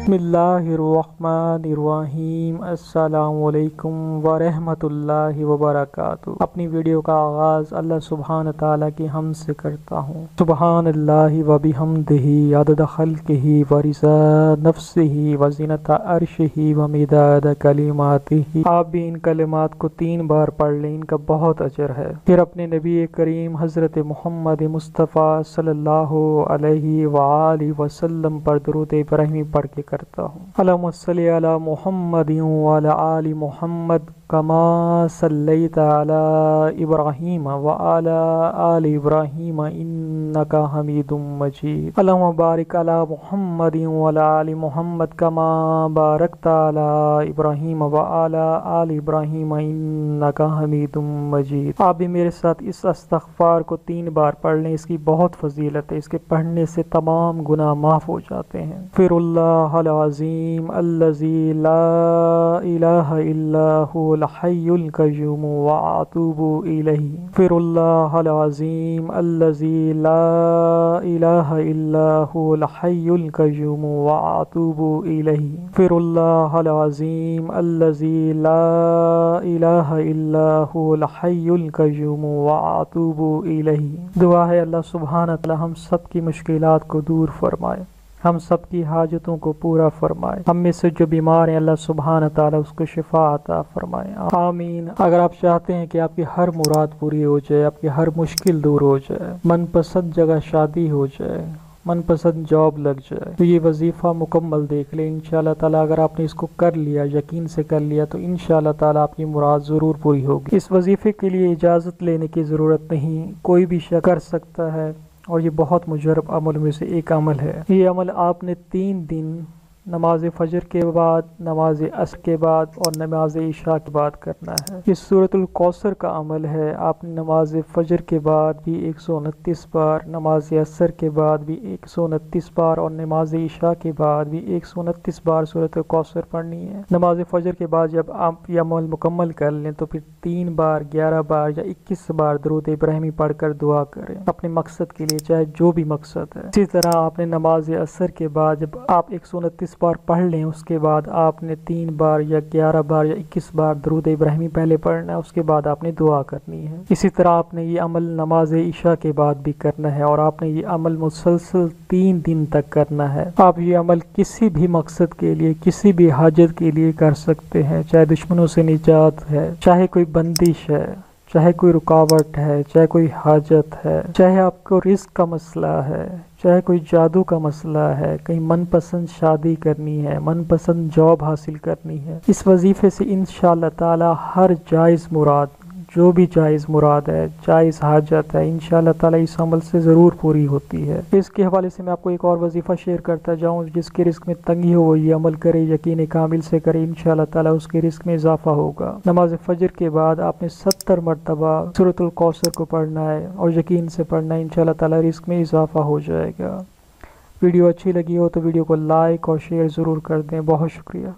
बिस्मिल्लाहिर्रहमानिर्रहीम। अस्सलाम वालेकुम वरहमत अल्लाहि वबरकातुहू। अपनी वीडियो का आगाज़ अल्लाह सुब्हान ताला की हम से करता हूँ। सुब्हान अल्लाहि व बिहम्दिही अदद खल्क़िही व रिज़ा नफ्सिही व ज़ीनता अर्शिही व मिदाद कलिमातिही। आप भी इन कलिमात को 3 बार पढ़ लें, इनका बहुत अजर है। फिर अपने नबी करीम हज़रत मोहम्मद मुस्तफ़ा सल्लल्लाहु अलैहि वआलिहि वसल्लम पर दुरूद इब्राहिमी पढ़ के करता हूँ। अल्लाहुम्मा सल्लि अला मुहम्मदिन व अला आलि मुहम्मद कमा सल्लैता अला इब्राहीम व अला आलि इब्राहीम इन्नका हमीदुम मजीद। अल्लाहुम्मा बारिक अला मुहम्मदिन व अला आलि मुहम्मद कमा बारकता अला इब्राहीम व अला आलि इब्राहीम इन्नका हमीदुम मजीद। आप भी मेरे साथ इस इस्तग़फ़ार को 3 बार पढ़ लें, इसकी बहुत फजीलत है। इसके पढ़ने से तमाम गुनाह माफ़ हो जाते हैं। फिरुल्लाहल अज़ीम अल्लज़ी ला इलाहा इल्ला हुवल हय्युल क़य्यूम व अतूबु इलैहि। फिरुल्लाहल अज़ीम अल्लज़ी ला इलाहा इल्ला हुवल हय्युल क़य्यूम व अतूबु इलैहि। फिरुल्लाहल अज़ीम अल्लज़ी ला इलाहा इल्ला हुवल हय्युल क़य्यूम व अतूबु इलैहि। दुआ है अल्लाह सुब्हान तआला हम सब की मुश्किलात को दूर फरमाए, हम सब की हाजतों को पूरा फरमाए। हम में से जो बीमार हैं अल्लाह सुब्हान ताला उसको शिफा अता फरमाए, आमीन। अगर आप चाहते हैं कि आपकी हर मुराद पूरी हो जाए, आपकी हर मुश्किल दूर हो जाए, मनपसंद जगह शादी हो जाए, मनपसंद जॉब लग जाए, तो ये वजीफ़ा मुकम्मल देख लें। इंशाअल्लाह ताला अगर आपने इसको कर लिया, यकीन से कर लिया, तो इंशाअल्लाह ताला आपकी मुराद ज़रूर पूरी होगी। इस वजीफ़े के लिए इजाज़त लेने की ज़रूरत नहीं, कोई भी शख्स कर सकता है और ये बहुत मुजरब अमल में से एक अमल है। ये अमल आपने 3 दिन नमाज फजर के बाद, नमाज असर के बाद और नमाज इशा के बाद करना है। ये सूरतुल कौसर का अमल है। आपने नमाज फजर के बाद भी 129 बार, नमाज असर के बाद भी 129 बार और नमाज इशा के बाद भी 129 बार सूरतुल कौसर पढ़नी है। नमाज फजर के बाद जब आप ये अमल मुकम्मल कर लें तो फिर 3 बार, 11 बार या 21 बार दुरूद इब्राहिमी पढ़कर दुआ करें अपने मकसद के लिए, चाहे जो भी मकसद है। इसी तरह आपने नमाज असर के बाद जब आप 129 बार पढ़ लें, उसके बाद आपने 3 बार या 11 बार या 21 बार दुरूद इब्राहिमी पहले पढ़ना है, उसके बाद आपने दुआ करनी है। इसी तरह आपने ये अमल नमाज इशा के बाद भी करना है और आपने ये अमल मुसलसल 3 दिन तक करना है। आप ये अमल किसी भी मकसद के लिए, किसी भी हाजत के लिए कर सकते हैं, चाहे दुश्मनों से निजात है, चाहे कोई बंदिश है, चाहे कोई रुकावट है, चाहे कोई हाजत है, चाहे आपको रिस्क का मसला है, चाहे कोई जादू का मसला है, कहीं मनपसंद शादी करनी है, मनपसंद जॉब हासिल करनी है। इस वजीफे से इंशाअल्लाह ताला हर जायज़ मुराद, जो भी जायज़ मुराद है, जायज़ हाजत है, इंशाअल्लाह ताला इस अमल से ज़रूर पूरी होती है। इसके हवाले से मैं आपको एक और वजीफ़ा शेयर करता जाऊँ। जिसके रिस्क में तंगी हो वो ये अमल करे, यकीन कामिल से करे, इंशाअल्लाह ताला उसके रिस्क में इजाफा होगा। नमाज फजर के बाद आपने 70 मरतबा सूरतुल कौसर को पढ़ना है और यकीन से पढ़ना है, इंशाअल्लाह ताला रिस्क में इजाफा हो जाएगा। वीडियो अच्छी लगी हो तो वीडियो को लाइक और शेयर ज़रूर कर दें। बहुत शुक्रिया।